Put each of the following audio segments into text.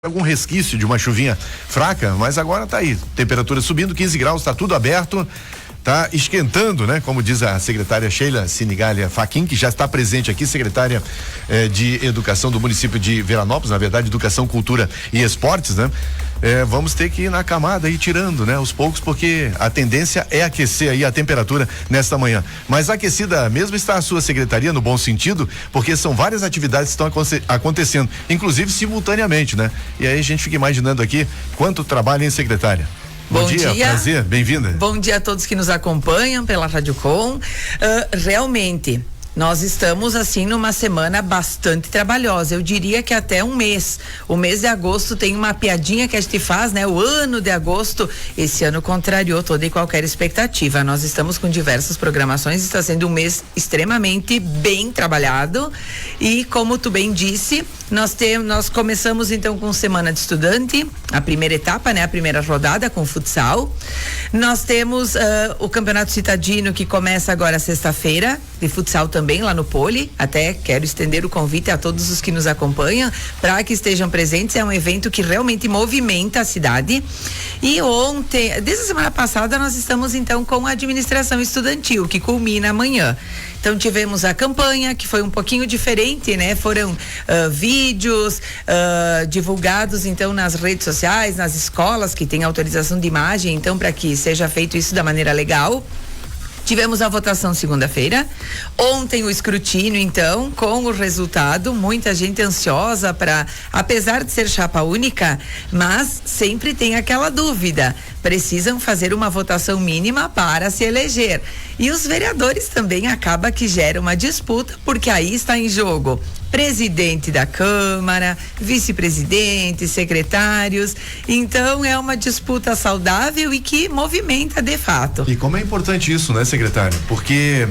Algum resquício de uma chuvinha fraca, mas agora tá aí, temperatura subindo, 15 graus, tá tudo aberto, tá esquentando, né? Como diz a secretária Sheila Sinigalha Fachin, que já está presente aqui, secretária de Educação do município de Veranópolis, na verdade, Educação, Cultura e Esportes, né? Vamos ter que ir na camada e tirando, né? Aos poucos, porque a tendência é aquecer aí a temperatura nesta manhã. Mas aquecida mesmo está a sua secretaria, no bom sentido, porque são várias atividades que estão acontecendo, inclusive simultaneamente, né? E aí a gente fica imaginando aqui quanto trabalho, hein, secretária? Bom dia, prazer, bem-vinda. Bom dia a todos que nos acompanham pela Rádio Com. Realmente, nós estamos assim numa semana bastante trabalhosa, eu diria que até um mês. O mês de agosto tem uma piadinha que a gente faz, né? O ano de agosto, esse ano contrariou toda e qualquer expectativa. Nós estamos com diversas programações, está sendo um mês extremamente bem trabalhado e, como tu bem disse, nós começamos então com Semana de Estudante, a primeira etapa, né? A primeira rodada com futsal. Nós temos o Campeonato Citadino, que começa agora sexta-feira, de futsal também lá no Poli. Até quero estender o convite a todos os que nos acompanham para que estejam presentes. É um evento que realmente movimenta a cidade. E ontem, desde a semana passada, nós estamos então com a administração estudantil, que culmina amanhã. Então tivemos a campanha, que foi um pouquinho diferente, né? Foram vídeos divulgados então nas redes sociais, nas escolas que têm autorização de imagem, então para que seja feito isso da maneira legal. Tivemos a votação segunda-feira, ontem o escrutínio então, com o resultado, muita gente ansiosa para, apesar de ser chapa única, mas sempre tem aquela dúvida, precisam fazer uma votação mínima para se eleger. E os vereadores também acaba que gera uma disputa, porque aí está em jogo presidente da Câmara, vice-presidente, secretários. Então é uma disputa saudável e que movimenta de fato. E como é importante isso, né, secretário? Porque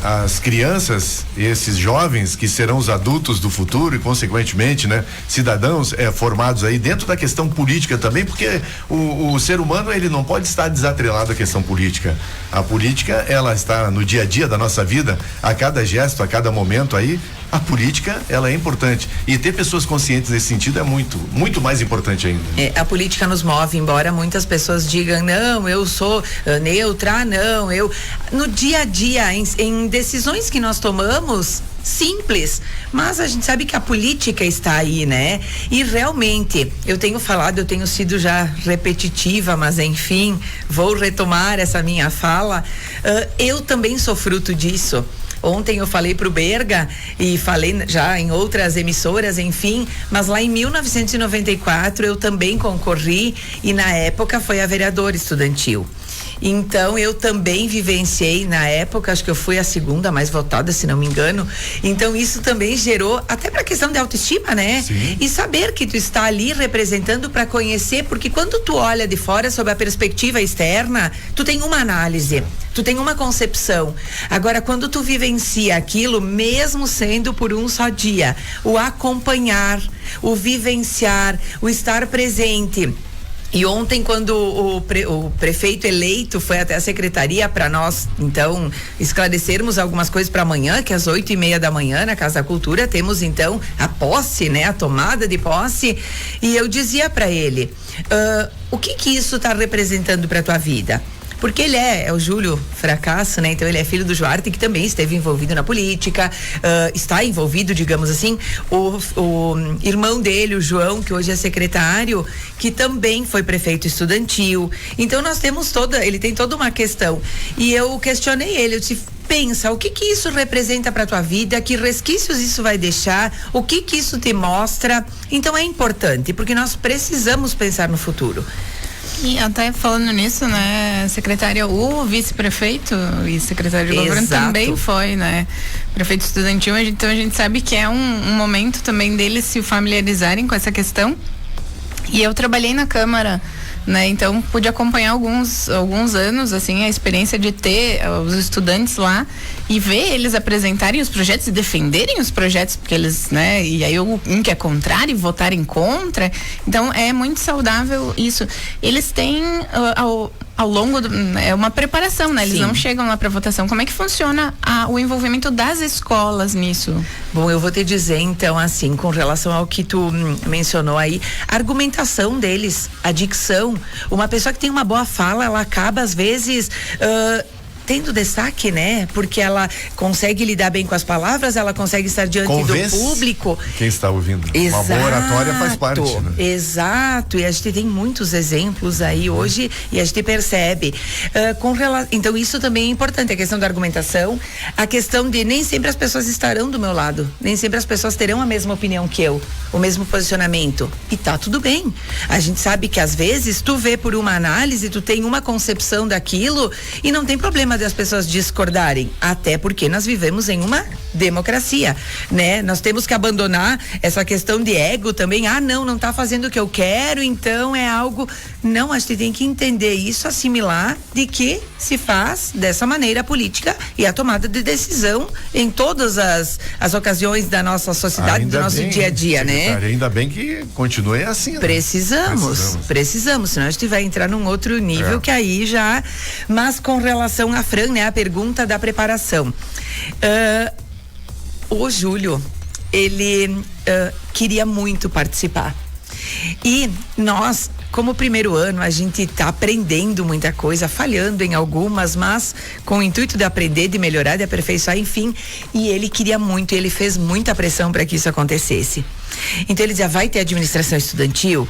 as crianças, esses jovens que serão os adultos do futuro e consequentemente, né, cidadãos formados aí dentro da questão política também, porque o ser humano, ele não pode estar desatrelado à questão política. A política, ela está no dia a dia da nossa vida, a cada gesto, a cada momento aí. A política, ela é importante, e ter pessoas conscientes nesse sentido é muito mais importante ainda. A política nos move, embora muitas pessoas digam, não, eu sou neutra, não, no dia a dia, em decisões que nós tomamos, simples, mas a gente sabe que a política está aí, né? E realmente, eu tenho sido já repetitiva, mas enfim, vou retomar essa minha fala, eu também sou fruto disso. Ontem eu falei pro Berga e falei já em outras emissoras, enfim, mas lá em 1994 eu também concorri e na época foi a vereadora estudantil. Então eu também vivenciei na época, acho que eu fui a segunda mais votada, se não me engano. Então isso também gerou até para questão de autoestima, né? Sim. E saber que tu está ali representando para conhecer, porque quando tu olha de fora sob a perspectiva externa, tu tem uma análise, tu tem uma concepção. Agora quando tu vivencia aquilo, mesmo sendo por um só dia, o acompanhar, o vivenciar, o estar presente. E ontem, quando o prefeito eleito foi até a secretaria para nós, então, esclarecermos algumas coisas para amanhã, que às 8:30 da manhã, na Casa da Cultura, temos então a posse, né? A tomada de posse. E eu dizia para ele, o que isso está representando para tua vida? Porque ele é o Júlio Fracasso, né? Então ele é filho do Joarte, que também esteve envolvido na política, está envolvido, digamos assim, o irmão dele, o João, que hoje é secretário, que também foi prefeito estudantil. Então nós temos ele tem toda uma questão. E eu questionei ele, eu disse, pensa, o que isso representa para tua vida, que resquícios isso vai deixar, o que isso te mostra. Então é importante, porque nós precisamos pensar no futuro. E até falando nisso, né, secretária, o vice-prefeito e secretário de governo também foi, né, prefeito estudantil, então a gente sabe que é um momento também deles se familiarizarem com essa questão. E eu trabalhei na Câmara, né, então pude acompanhar alguns anos, assim, a experiência de ter os estudantes lá e ver eles apresentarem os projetos e defenderem os projetos, porque eles, né, e aí um que é contrário e votarem contra. Então é muito saudável isso. Eles têm ao longo é uma preparação, né? Eles Sim. não chegam lá para votação. Como é que funciona o envolvimento das escolas nisso? Bom, eu vou te dizer então assim, com relação ao que tu mencionou aí, a argumentação deles, a dicção, uma pessoa que tem uma boa fala, ela acaba às vezes tendo destaque, né? Porque ela consegue lidar bem com as palavras, ela consegue estar diante Convence do público. Quem está ouvindo. Exato, uma boa oratória faz parte, né? Exato, e a gente tem muitos exemplos aí hoje e a gente percebe. Então isso também é importante, a questão da argumentação, a questão de nem sempre as pessoas estarão do meu lado, nem sempre as pessoas terão a mesma opinião que eu, o mesmo posicionamento, e tá tudo bem. A gente sabe que às vezes tu vê por uma análise, tu tem uma concepção daquilo e não tem problema das pessoas discordarem, até porque nós vivemos em uma democracia, né? Nós temos que abandonar essa questão de ego também, não tá fazendo o que eu quero, então é algo, não, a gente tem que entender isso, assimilar de que se faz dessa maneira a política e a tomada de decisão em todas as ocasiões da nossa sociedade, ainda do nosso bem, dia a dia, né? Ainda bem que continue assim, né? Precisamos, senão a gente vai entrar num outro nível que aí já, mas com relação a Fran, né, a pergunta da preparação. O Júlio, ele queria muito participar. E nós, como primeiro ano, a gente está aprendendo muita coisa, falhando em algumas, mas com o intuito de aprender, de melhorar, de aperfeiçoar, enfim. E ele queria muito, ele fez muita pressão para que isso acontecesse. Então ele dizia, vai ter administração estudantil?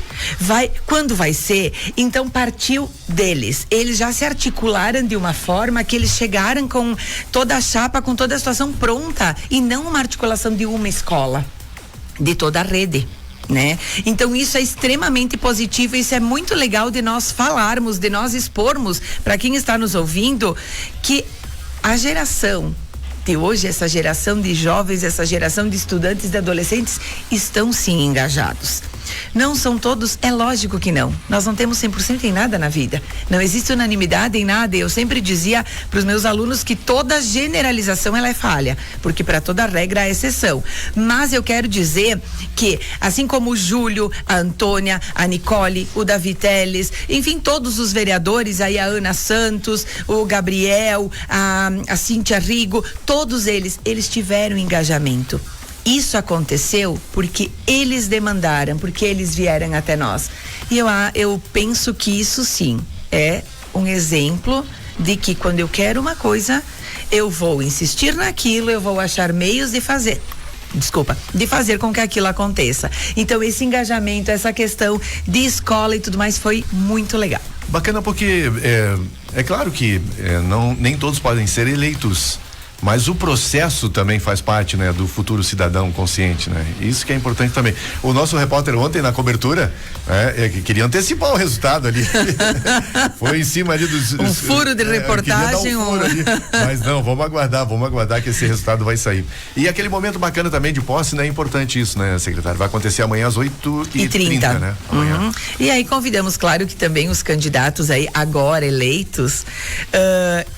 Quando vai ser? Então partiu deles. Eles já se articularam de uma forma que eles chegaram com toda a chapa, com toda a situação pronta, e não uma articulação de uma escola, de toda a rede, né? Então isso é extremamente positivo, isso é muito legal de nós falarmos, de nós expormos para quem está nos ouvindo, que a geração de hoje, essa geração de jovens, essa geração de estudantes, de adolescentes, estão sim engajados. Não são todos, é lógico que não. Nós não temos 100% em nada na vida. Não existe unanimidade em nada. Eu sempre dizia para os meus alunos que toda generalização ela é falha, porque para toda regra há exceção. Mas eu quero dizer que, assim como o Júlio, a Antônia, a Nicole, o Davi Teles, enfim, todos os vereadores, aí a Ana Santos, o Gabriel, a Cíntia Rigo, todos eles tiveram engajamento. Isso aconteceu porque eles demandaram, porque eles vieram até nós. E eu penso que isso sim é um exemplo de que quando eu quero uma coisa, eu vou insistir naquilo, eu vou achar meios de fazer com que aquilo aconteça. Então esse engajamento, essa questão de escola e tudo mais foi muito legal. Bacana porque é claro que nem todos podem ser eleitos, mas o processo também faz parte, né, do futuro cidadão consciente, né? Isso que é importante também. O nosso repórter ontem na cobertura, queria antecipar o resultado ali. Foi em cima ali dos... Um furo de reportagem. Mas não, vamos aguardar que esse resultado vai sair. E aquele momento bacana também de posse, né? É importante isso, né, secretário? Vai acontecer amanhã às 8h30, né? Amanhã. E aí convidamos, claro, que também os candidatos aí agora eleitos,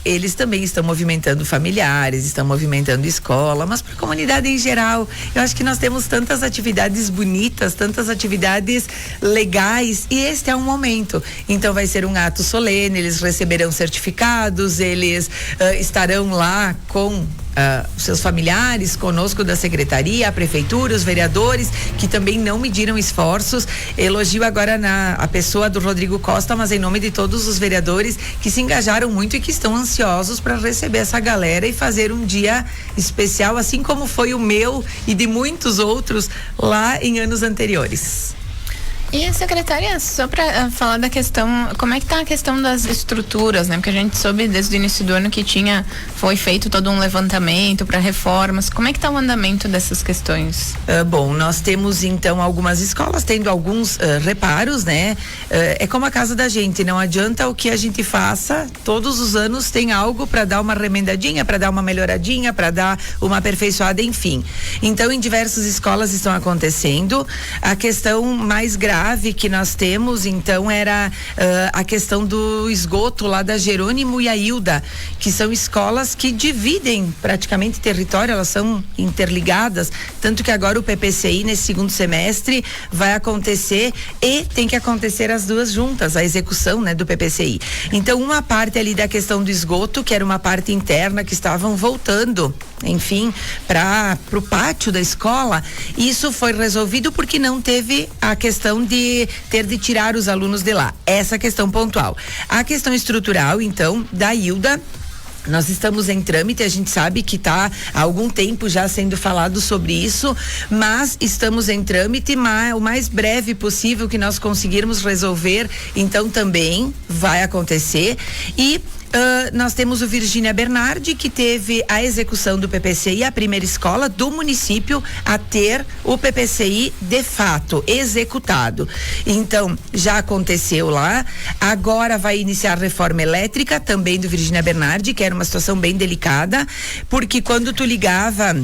eles também estão movimentando familiares, estão movimentando escola, mas para a comunidade em geral. Eu acho que nós temos tantas atividades bonitas, tantas atividades legais, e este é um momento. Então vai ser um ato solene, eles receberão certificados, eles estarão lá com seus familiares, conosco da secretaria, a prefeitura, os vereadores, que também não mediram esforços. Elogio agora a pessoa do Rodrigo Costa, mas em nome de todos os vereadores que se engajaram muito e que estão ansiosos para receber essa galera e fazer um dia especial, assim como foi o meu e de muitos outros lá em anos anteriores. E, secretária, só para falar da questão, como é que tá a questão das estruturas, né? Porque a gente soube desde o início do ano que foi feito todo um levantamento para reformas. Como é que tá o andamento dessas questões? Bom, nós temos então algumas escolas tendo alguns reparos, né? É como a casa da gente, não adianta o que a gente faça, todos os anos tem algo para dar uma remendadinha, para dar uma melhoradinha, para dar uma aperfeiçoada, enfim. Então, em diversas escolas estão acontecendo. A questão mais grave grave que nós temos, então, era a questão do esgoto lá da Jerônimo e a Hilda, que são escolas que dividem praticamente território, elas são interligadas, tanto que agora o PPCI nesse segundo semestre vai acontecer e tem que acontecer as duas juntas, a execução, né, do PPCI. Então, uma parte ali da questão do esgoto, que era uma parte interna que estavam voltando, enfim, para o pátio da escola, isso foi resolvido porque não teve a questão de ter de tirar os alunos de lá. Essa questão pontual. A questão estrutural, então, da Hilda, nós estamos em trâmite, a gente sabe que está há algum tempo já sendo falado sobre isso, mas estamos em trâmite, o mais breve possível que nós conseguirmos resolver, então também vai acontecer. E nós temos o Virgínia Bernardi, que teve a execução do PPCI, a primeira escola do município a ter o PPCI de fato executado. Então, já aconteceu lá. Agora vai iniciar a reforma elétrica também do Virgínia Bernardi, que era uma situação bem delicada, porque quando tu ligava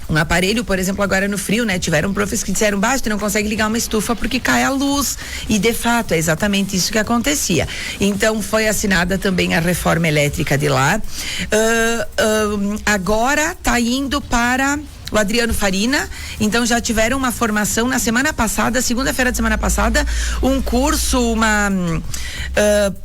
um aparelho, por exemplo, agora no frio, né? Tiveram professores que disseram, tu não consegue ligar uma estufa porque cai a luz. E de fato, é exatamente isso que acontecia. Então, foi assinada também a reforma elétrica de lá. Agora tá indo para o Adriano Farina, então já tiveram uma formação na semana passada, segunda-feira de semana passada, um curso, uma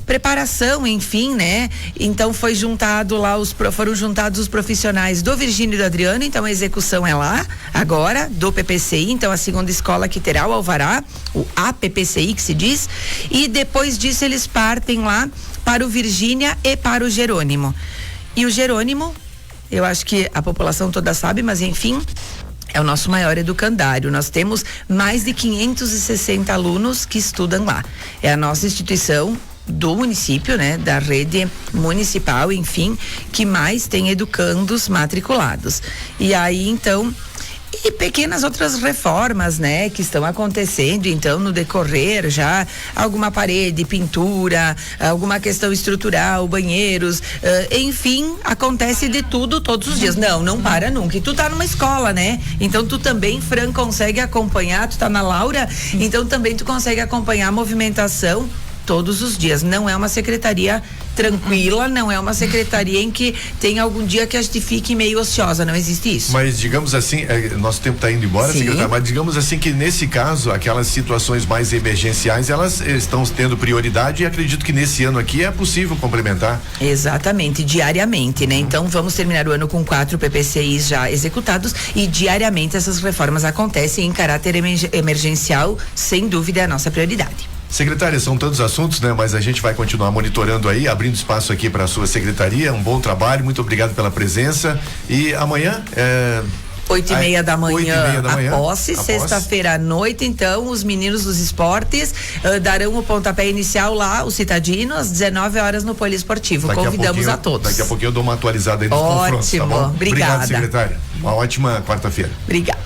preparação, enfim, né? Então foi juntado lá, foram juntados os profissionais do Virgínio e do Adriano, então a execução é lá, agora, do PPCI, então a segunda escola que terá o alvará, o APPCI que se diz, e depois disso eles partem lá para o Virgínia e para o Jerônimo. E o Jerônimo, eu acho que a população toda sabe, mas enfim, é o nosso maior educandário. Nós temos mais de 560 alunos que estudam lá. É a nossa instituição do município, né, da rede municipal, enfim, que mais tem educandos matriculados. E aí, então, e pequenas outras reformas, né, que estão acontecendo, então, no decorrer já, alguma parede, pintura, alguma questão estrutural, banheiros, enfim, acontece de tudo todos os dias. Não para nunca. E tu tá numa escola, né? Então tu também, Fran, consegue acompanhar, tu tá na Laura, então também tu consegue acompanhar a movimentação todos os dias. Não é uma secretaria tranquila, não é uma secretaria em que tem algum dia que a gente fique meio ociosa, não existe isso. Mas digamos assim, nosso tempo está indo embora, secretária, mas digamos assim que nesse caso, aquelas situações mais emergenciais, elas estão tendo prioridade e acredito que nesse ano aqui é possível complementar. Exatamente, diariamente, né? Então vamos terminar o ano com 4 PPCIs já executados e diariamente essas reformas acontecem em caráter emergencial, sem dúvida é a nossa prioridade. Secretária, são tantos assuntos, né? Mas a gente vai continuar monitorando aí, abrindo espaço aqui para a sua secretaria. Um bom trabalho, muito obrigado pela presença. E amanhã 8:30 da manhã, a posse, sexta-feira à noite, então, os meninos dos esportes darão o pontapé inicial lá, o Citadino, às 19 horas no Poliesportivo. Convidamos a todos. Daqui a pouquinho eu dou uma atualizada aí nos confrontos, tá bom? Obrigada. Obrigado, secretária. Uma ótima quarta-feira. Obrigada.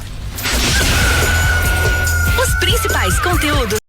Os principais conteúdos